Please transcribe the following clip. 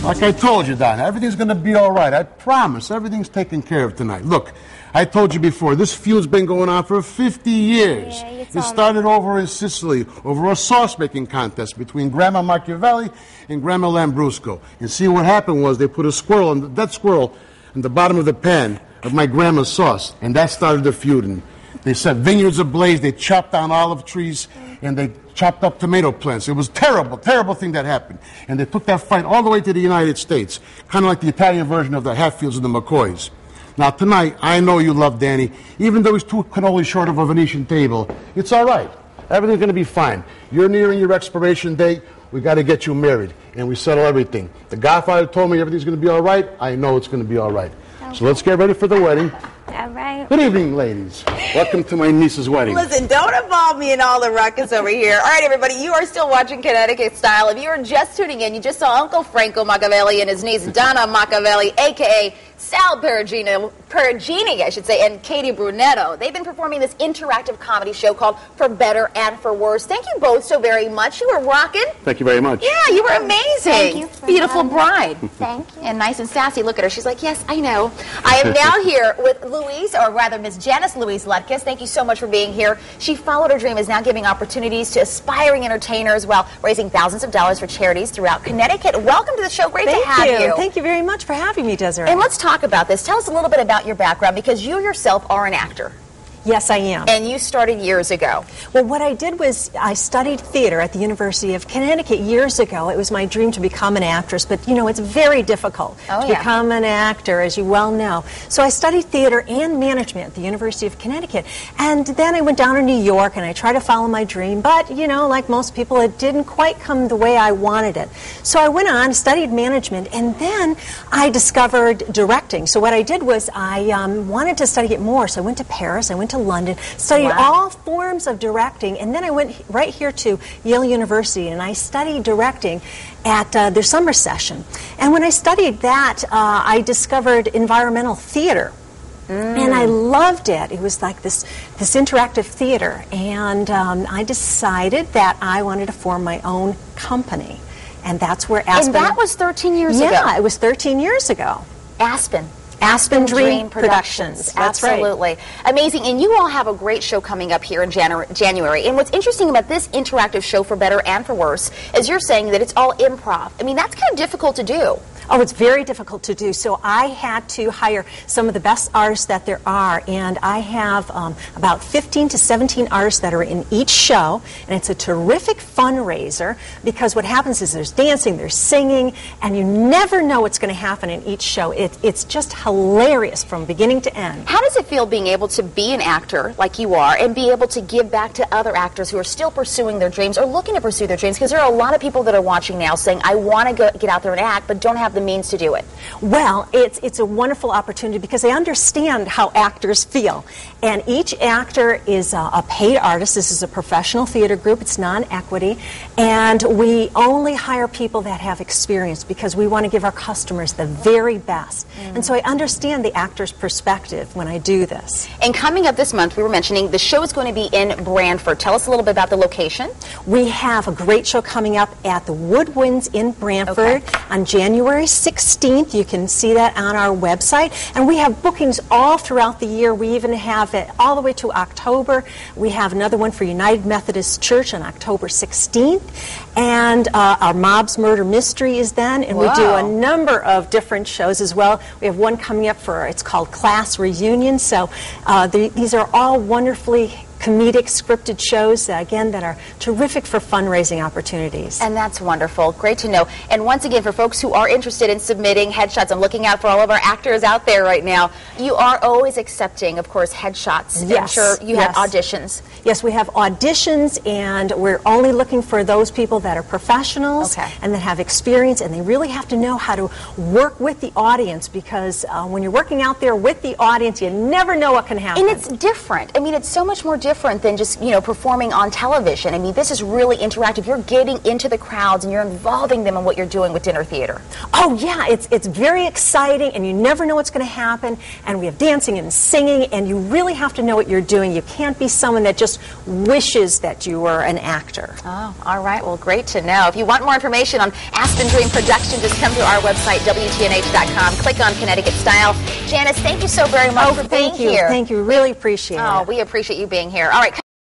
Like I told you, Donna, everything's going to be all right. I promise. Everything's taken care of tonight. Look, I told you before, this feud's been going on for 50 years. Yeah, it started over in Sicily, over a sauce-making contest between Grandma Machiavelli and Grandma Lambrusco. And see, what happened was they put a dead squirrel in the bottom of the pan of my grandma's sauce, and that started the feud. And they set vineyards ablaze, they chopped down olive trees, and they chopped up tomato plants. It was terrible, terrible thing that happened. And they took that fight all the way to the United States, kind of like the Italian version of the Hatfields and the McCoys. Now, tonight, I know you love Danny. Even though he's 2 cannolis short of a Venetian table, it's all right. Everything's going to be fine. You're nearing your expiration date. We got to get you married, and we settle everything. The Godfather told me everything's going to be all right. I know it's going to be all right. So let's get ready for the wedding. All right. Good evening, ladies. Welcome to my niece's wedding. Listen, don't involve me in all the ruckus over here. All right, everybody, you are still watching Connecticut Style. If you are just tuning in, you just saw Uncle Franco Machiavelli and his niece Donna Machiavelli, a.k.a. Sal Perugini, I should say, and Katie Brunetto. They've been performing this interactive comedy show called For Better and For Worse. Thank you both so very much. You were rocking. Thank you very much. Yeah, you were amazing. Thank you for Beautiful bride. Thank you. And nice and sassy. Look at her. She's like, yes, I know. I am now here with Louise, or rather Miss Janice Louise Lutkus. Thank you so much for being here. She followed her dream, is now giving opportunities to aspiring entertainers while raising thousands of dollars for charities throughout Connecticut. Welcome to the show. Great to have you. Thank you very much for having me, Desiree. And let's talk about this. Tell us a little bit about your background, because you yourself are an actor. Yes, I am. And you started years ago. Well, what I did was I studied theater at the University of Connecticut years ago. It was my dream to become an actress, but, you know, it's very difficult to become an actor, as you well know. So I studied theater and management at the University of Connecticut. And then I went down to New York and I tried to follow my dream, but, you know, like most people, it didn't quite come the way I wanted it. So I went on, studied management, and then I discovered directing. So what I did was I wanted to study it more. So I went to Paris, I went to London, studied all forms of directing, and then I went right here to Yale University and I studied directing at their summer session. And when I studied that, I discovered environmental theater. And I loved it. It was like this interactive theater. And I decided that I wanted to form my own company. And that's where Aspen... And that was 13 years ago. Yeah, it was 13 years ago. AspenDream Productions. That's Absolutely. Right. Amazing. And you all have a great show coming up here in January. And what's interesting about this interactive show, For Better and For Worse, is you're saying that it's all improv. I mean, that's kind of difficult to do. Oh, it's very difficult to do. So I had to hire some of the best artists that there are, and I have about 15 to 17 artists that are in each show, and it's a terrific fundraiser because what happens is there's dancing, there's singing, and you never know what's going to happen in each show. It's just hilarious from beginning to end. How does it feel being able to be an actor like you are and be able to give back to other actors who are still pursuing their dreams or looking to pursue their dreams? Because there are a lot of people that are watching now saying, I want to get out there and act, but don't have the means to do it. Well, it's a wonderful opportunity because I understand how actors feel. And each actor is a paid artist. This is a professional theater group. It's non-equity. And we only hire people that have experience because we want to give our customers the very best. And so I understand the actor's perspective when I do this. And coming up this month, we were mentioning the show is going to be in Branford. Tell us a little bit about the location. We have a great show coming up at the Woodwinds in Branford on January 16th. You can see that on our website. And we have bookings all throughout the year. We even have it all the way to October. We have another one for United Methodist Church on October 16th. And our Mob's Murder Mystery is then. And we do a number of different shows as well. We have one coming up it's called Class Reunion. So these are all wonderfully comedic scripted shows that are terrific for fundraising opportunities. And that's wonderful. Great to know. And once again, for folks who are interested in submitting headshots, I'm looking out for all of our actors out there right now. You are always accepting, of course, headshots. Yes. I'm sure you have auditions. Yes, we have auditions, and we're only looking for those people that are professionals and that have experience, and they really have to know how to work with the audience because when you're working out there with the audience, you never know what can happen. And it's different. I mean, it's so much more different than just, you know, performing on television. I mean, this is really interactive. You're getting into the crowds and you're involving them in what you're doing with dinner theater. Oh, yeah. It's very exciting, and you never know what's going to happen. And we have dancing and singing, and you really have to know what you're doing. You can't be someone that just just wishes that you were an actor. Oh, all right. Well, great to know. If you want more information on AspenDream Productions, just come to our website, WTNH.com. Click on Connecticut Style. Janice, thank you so very much for being here. Thank you. Really appreciate it. Oh, we appreciate you being here. All right.